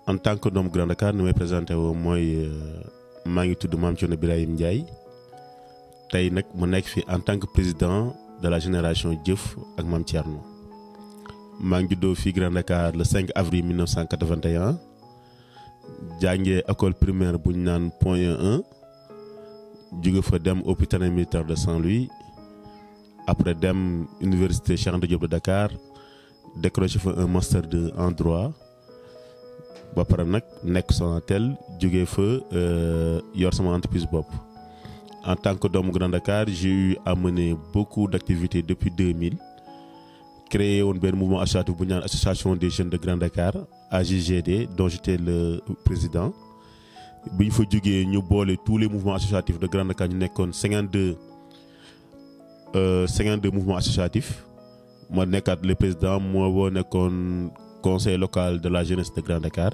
En tant que doomu Grand Dakar ni may présenté woo mooy maa ngi tudd Mame Thierno Birahim Ndiaye tey nag mu nekk fi en tant que président de la génération Jëf ak Mame Thierno maa ngi juddoo fii Grand Dakar le 5 avril 1981 jàngee école primaire bu ñu naan Point 1 jóge fa dem hôpital militaire de Saint-Louis après dem université Cheikh Anta Diop de Dakar décroché fa un master en droit. ba pare nag nekk Sonatel jógee fa yor sama entreprise bopp en tant que doomu Grand Dakar j'ai eu à mener beaucoup d'activités depuis 2000 créé woon benn mouvement associatif bu ñu naan association des jeunes de Grand Dakar AJGD dont j'étais le président bi ñu fa jógee ñu boole tous les mouvements associatifs de Grand Dakar ñu nekkoon 52 mouvements associatifs ma nekkaat le président moo boo nekkoon conseil local de la jeunesse de Grand Dakar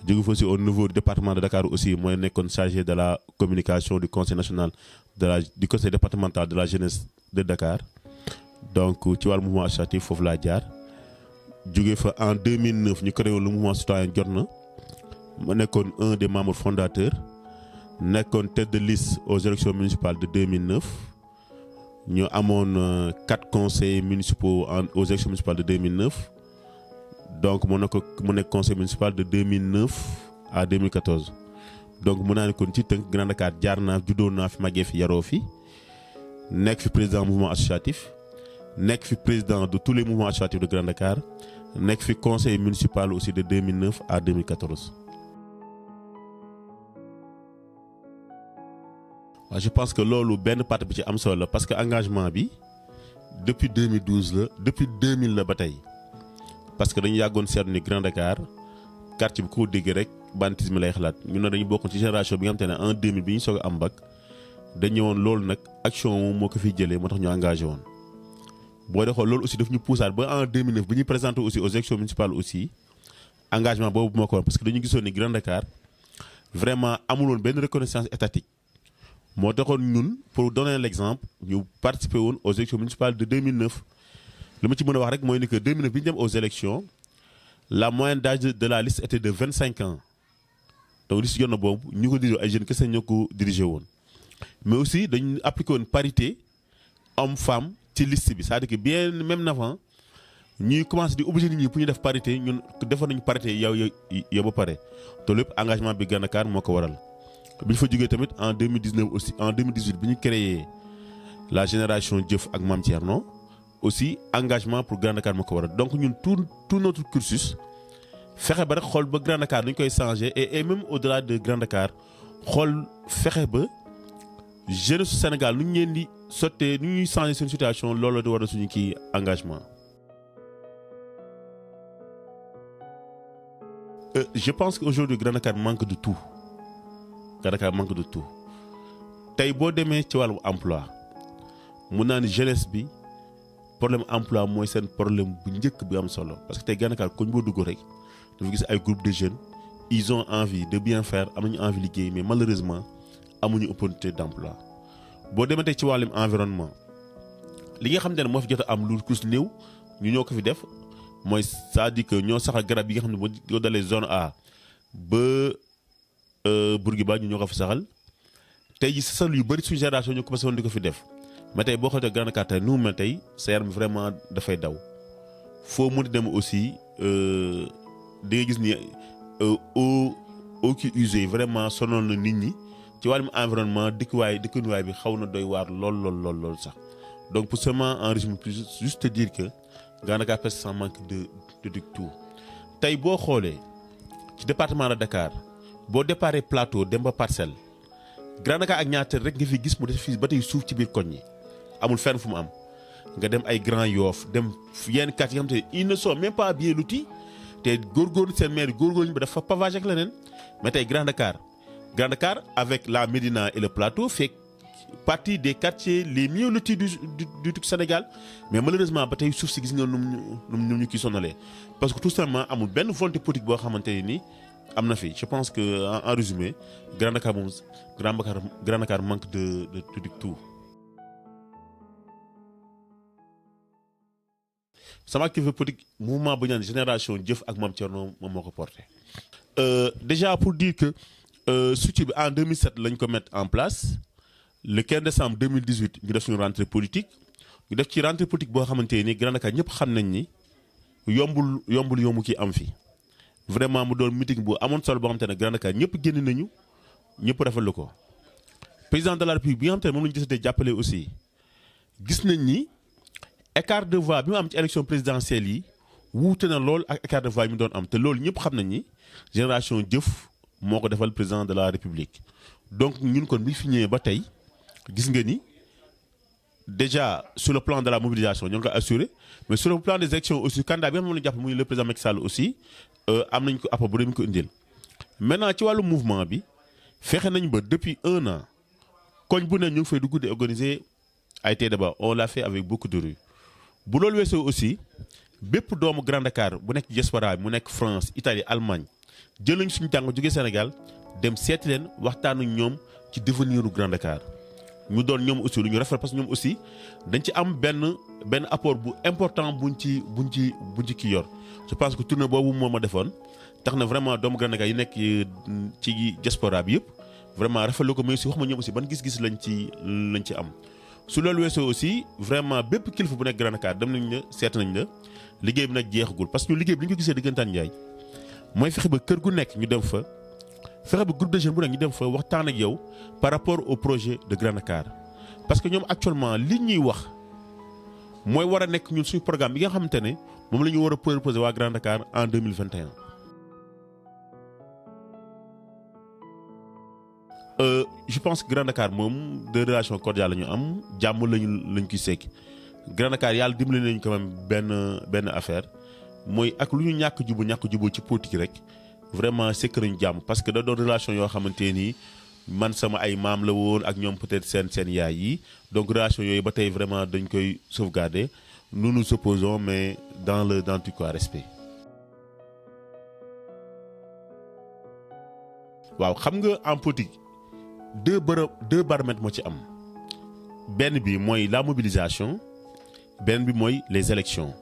jóge fa aussi au niveau du département de Dakar aussi mooy nekkoon chargé de la communication du conseil national du conseil départemental de la jeunesse de Dakar donc ci wàllu mouvement associatif foofu laa jaar jóge fa en 2009 ñu créé woon le mouvement citoyen Jotna ma nekkoon un des membres fondateurs nekkoon tête de liste aux élections municipales de 2009 ñu amoon 4 conseillers municipaux aux élections municipales de 2009 donc mu nekk conseil municipal de 2009 à 2014 donc mun naa ne kon ci tënk Grand Dakar jaar naa juddoo naa fi màggee fi yaroo fi nekk fi président mouvement associatif nekk fi président de tous les mouvements associatifs de Grand Dakar nekk fi conseil municipal aussi de 2009 à 2014. waaw je pense que loolu benn partie bi ci am solo la parce que engagement bi depuis 2012 la depuis 2000 la ba tey. parce que dañu yàggoon seetlu ni Grand Dakar quartier bi ko dégg rek banditisme lay xalaat ñu ne dañu bokkoon ci génération bi nga xam te ne en 2000 bi ñu soog a am bac dañu ñëwoon loolu nag action moom moo ko fiy jëlee moo tax ñu engagé woon. boo dee xool loolu aussi daf ñu poussaat ba en 2009 bi ñuy présenté aussi aux élections municipales aussi engagement boobu moo ko woon parce que dañu gisoon ni Grand Dakar vraiment amul woon benn reconnaissance étatique moo taxoon ñun pour donner l'exemple ñu participer woon aux élections municipales de 2009. li ma ci mën a wax rek mooy ni que 2009 bi ñu dem aux élections la moyenne d'âge de la liste était de 25 ans donc liste yoon na boobu ñu ko dirigé ay jeunes kese ñoo ko dirigé woon mais aussi dañu appliqué woon parité homme femme ci liste bi c'est-à-dire que bien même avant ñuy commencé di obligé nit ñi pour ñu def parité ñun defoon nañu parité yow ba pare te lépp engagement bi Grand Dakar moo ko waral bi ñu fa jógee tamit en 2019 aussi en 2018 bi ñu créé la génération Jëf ak Mame Thierno aussi engagement pour Grand Dakar moo ko waral donc ñun tout notre cursus fexe ba rek xool ba Grand Dakar dañu koy changer et même au-delà de Grand Dakar xool fexe ba jeunesse su Sénégal nu ñu leen di sottee nu ñuy changer seen situation loolu di waral suñu kii engagement. Je pense qu'aujourd'hui Grand Dakar manque de tout Grand Dakar manque de tout tey boo demee ci wàllu emploi mun naa ni jeunesse bi. problème emploi mooy seen problème bu njëkk bi am solo parce que tey Grand Dakar koñ boo dugg rek dafa gis ay groupe de jeunes ils ont envie de bien faire am nañu envie liggéey mais malheureusement amuñu opportunité d'emploi boo demee tey ci wàllum environnement li nga xam ne moo fi jot a am lu kus néew ñu ñoo ko fi def mooy c'est-à-dire que ñoo saxal garab yi nga xam ne boo dalee zone A ba Bourguiba ñu ñoo ko fi saxal tey ji saxal yu bëri suñu génération ñu commencé woon di ko fi def. mais tey boo xoolee Grand Dakar tey nu mu mel tey sa yaram vraiment dafay daw foo mën di dem aussi di nga gis ni eau qui usée vraiment sonal na nit ñi ci wàllum environnement dëkkuwaay bi xaw na doy waar lool sax donc pour seulement en résumé juste te dire que Grand Dakar presque sans manque de tout tey boo xoolee ci département de Dakar boo déparé plateau dem ba Parcelles Grand Dakar ak ñaata rek nga fi gis mu def fii ba tey suuf ci biir koñ yi. amul fenn fu mu am nga dem ay Grand Yoff dem yenn quartier yi nga xam te ils ne sont même pas bien lotis te góorgóorlu seen maire góorgóorlu ba dafa pavage ak leneen mais tey Grand Dakar avec la Médina et le plateau fait partie des quartiers les mieux lotis du Sénégal mais malheureusement ba tey suuf si gis nga nu ñu kii sonalee parce que tout simplement amul benn volonté politique boo xamante ne ni am na fi je pense que en résumé Grand Dakar manque de tout. sama activité politique mouvement bu ñaan génération jëf ak Mame Thierno moom moo ko porté. Déjà pour dire que structure bi en 2007 lañ ko mettre en place le 15 décembre 2018 ñu def suñu rentrée politique ñu def ci rentrée politique boo xamante ni Grand Dakar ñëpp xam nañ ni yomb kii am fi vraiment mu doon meeting bu amoon solo boo xamante ne Grand Dakar ñëpp génn nañu ñëpp rafetlu ko. président de la République bi nga xamante ne moom la ñu décidé jàppale aussi gis nañ ni écart de voix bi mu am ci élection présidentielle yi wuute na lool ak écart de voix yi mu doon am te loolu ñëpp xam nañ ni génération jëf moo ko defal président de la République. donc ñun kon bi fi ñëwee ba tey gis nga ni déjà sur le plan de la mobilisation ñoo ngi ko assuré mais sur le plan des élections aussi candidat bi nga xam ne moom la ñu jàpp muy le président Macky Sall aussi am nañ ko apport bu dem ko indil. maintenant ci wàllu mouvement bi fexe nañ ba depuis 1 an koñ bu ne ñu ngi fay dugg di organiser ay tey débat on l'a fait avec beaucoup de rue bu loolu weesoo aussi bépp doomu Grand Dakar bu nekk diaspora mu nekk France Italie Allemagne jël nañ suñu tàng jógee Sénégal dem seeti leen waxtaan ak ñoom ci devenir u Grand Dakar ñu doon ñoom aussi lu ñu rafet parce que ñoom aussi dañ ci am benn apport bu important buñ ci kii yor je pense que tournée boobu moo ma defoon tax na vraiment doomu Grand Dakar yi nekk ci diaspora bi yëpp vraiment rafetlu ko mais aussi wax ma ñoom aussi ban gis-gis lañ ci am. su loolu weesoo aussi vraiment bépp kilifa bu nekk Grand Dakar dem nañ la seet nañ la liggéey bi nag jeexagul parce que ñu liggéey bi li ñu ko gisee diggantaan Ndiaye mooy fexe ba kër gu nekk ñu dem fa fexe ba groupe de jeunes bu nekk ñu dem fa waxtaan ak yow par rapport au projet de Grand Dakar parce que ñoom actuellement li ñuy wax mooy war a nekk ñun suñu programme bi nga xamante ne moom la ñu war a proposer waa Grand Dakar en 2021. Je pense que Grand Dakar moom de relation cordiale la ñu am jàmm lañ koy sekk Grand Dakar yàlla dimbali nañu quand même benn affaire mooy ak lu ñu ñàkk jubóo ci politique rek vraiment sekk nañu jàmm parce que da doon relation yoo xamante ni man sama ay maam la woon ak ñoom peut-être seen yaay yi donc relation yooyu ba tey vraiment dañ koy sauvegarder nous nous opposons mais dans tout cas respect. waaw xam nga en politique. deux baromètres moo ci am benn bi mooy la mobilisation benn bi mooy les élections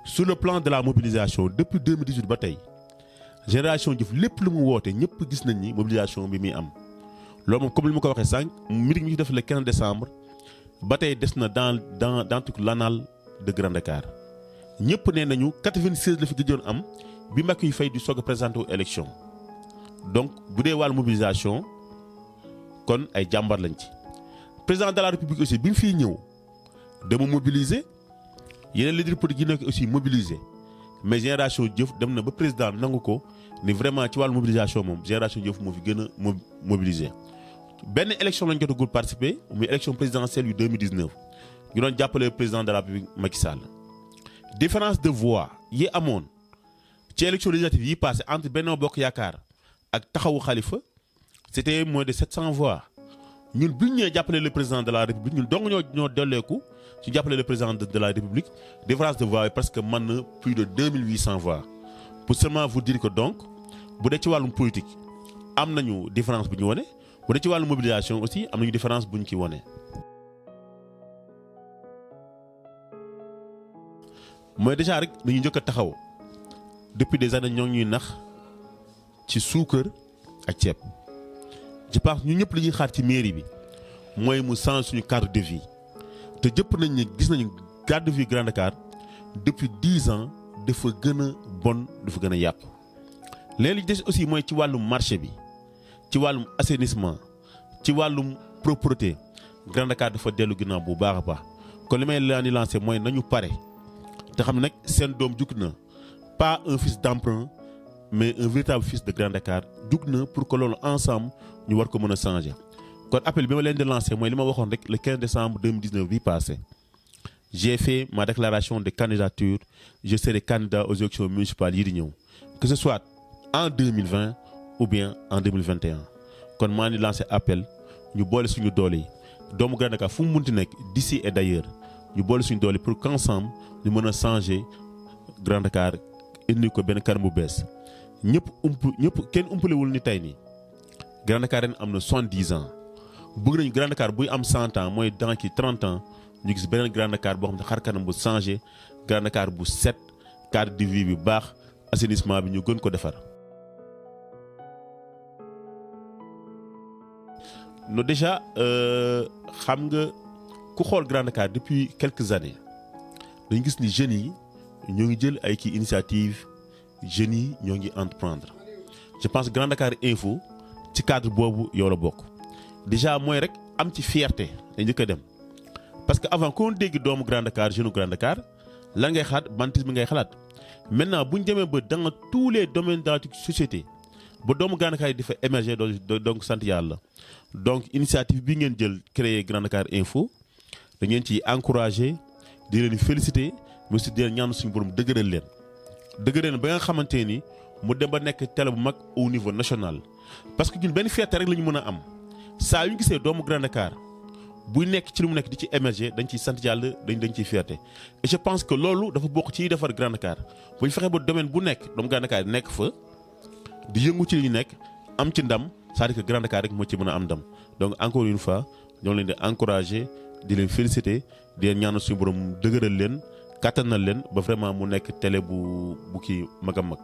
sur le plan de la mobilisation depuis 2018 ba tey génération jëf lépp lu mu woote ñëpp gis nañ ni mobilisation bi muy am loolu moom comme li ma ko waxee sànq meeting ñu def le 15 décembre ba tey des na dans tout l'annales de Grand Dakar ñëpp nee nañu 96 la fi gëjoon am bi Macky Faye di soog a présenté aux élections donc bu dee wàllu mobilisation kon ay jàmbar lañ ci président de la République aussi bi mu fiy ñëw dama mobiliser yeneen leader politique yi nekk aussi mobiliser mais génération jëf dem na ba président nangu ko ni vraiment ci wàllu mobilisation moom génération jëf moo fi gën a mobiliser. benn élection lañ jotagul participer muy élection présidentielle yu 2019 ñu doon jàppale président de la République Macky Sall différence de voix yi amoon ci élection législative yi passé entre Benno Bokk Yaakaar ak Taxawu Khalifa. C'était moins de 700 voix ñun bi ñu ñëwee jàppale le président de la République ñun dong ñoo dolleeku ci jàppale le président de la République différence de voix yi presque mën na plus de 2800 voix pour seulement vous dire que donc bu dee ci wàllum politique am nañu différence bu ñu wane bu dee ci wàllum mobilisation aussi am nañu différence bu ñu ci wane. mooy déjà rek dañuy njëkk a taxaw depuis des années ñoo ngi ñuy nax ci suukar ak ceeb. je pense ñu ñëpp li ñuy xaar ci mairie bi mooy mu change suñu cadre de vie te jëpp nañ ne gis nañu cadre de vie Grand Dakar depuis 10 ans dafa gën a bon dafa gën a yàqu. léegi li des aussi mooy ci wàllum marché bi ci wàllum assainissement ci wàllum propreté Grand Dakar dafa dellu ginnaaw bu baax a baax kon li may leen di lancer mooy nañu pare te xam ne nag seen doom jug na pas un fils d'emprunt mais un véritable fils de Grand Dakar jug na pour que loolu ensemble ñu war ko mën a changer kon appel bi ma leen di lancer mooy li ma waxoon rek le 15 décembre 2019 bi passé j'ai fait ma déclaration de candidature je serai candidat aux élections municipales yi di ñëw que ce soit en 2020 ou bien en 2021 kon maa ngi lancer appel ñu boole suñu doole yi doomu Grand Dakar fu mu munti nekk d'ici et d'ailleurs ñu boole suñu doole pour qu'ensemble ñu mën a changer Grand Dakar indi ko benn kanam bu bees ñëpp kenn umpalewul ni tey nii Grand Dakar ren am na 70 ans bëgg nañu Grand Dakar buy am 100 ans mooy dans ci 30 ans ñu gis beneen Grand Dakar boo xam ne xar kanam bu changé Grand Dakar bu set cadre de vie bi baax assainissement bi ñu gën ko defar. no déjà xam nga ku xool Grand Dakar depuis quelques années dañu gis ni jeunes yi ñoo ngi jël ay kii initiative jeunes yi ñoo ngi entreprendre je pense Grand Dakar Info ci cadre boobu yow la bokk déjà mooy rek am ci fierté dañ njëkk a dem parce que avant ku dégg doomu Grand Dakar jeune Grand Dakar lan ngay xalaat banditisme ngay xalaat maintenant bu ñu demee ba dans tous les domaines de la société ba doomu Grand Dakar yi di fa émerger donc sant yàlla donc initiative bi ngeen jël créer Grand Dakar Info da ngeen ciy encourager di leen féliciter mais aussi di leen ñaan suñu borom dëgëral leen ba nga xamante ni mu dem ba nekk télé bu mag au niveau national parce que ñun benn fierté rek la ñu mën a am saa yu ñu gisee doomu Grand Dakar buy nekk ci lu mu nekk di ci émerger dañ ciy sant yàlla dañ ciy fierté et je pense que loolu dafa bokk ci defar Grand Dakar bu ñu fexee ba domaine bu nekk doomu Grand Dakar nekk fa di yëngu ci li ñu nekk am ci ndam c'est-à-dire que Grand Dakar rek moo ci mën a am ndam donc encore une fois ñoo leen di encourager di leen féliciter di leen ñaanal suñu borom dëgëral leen kattanal leen ba vraiment mu nekk télé bu kii mag a mag.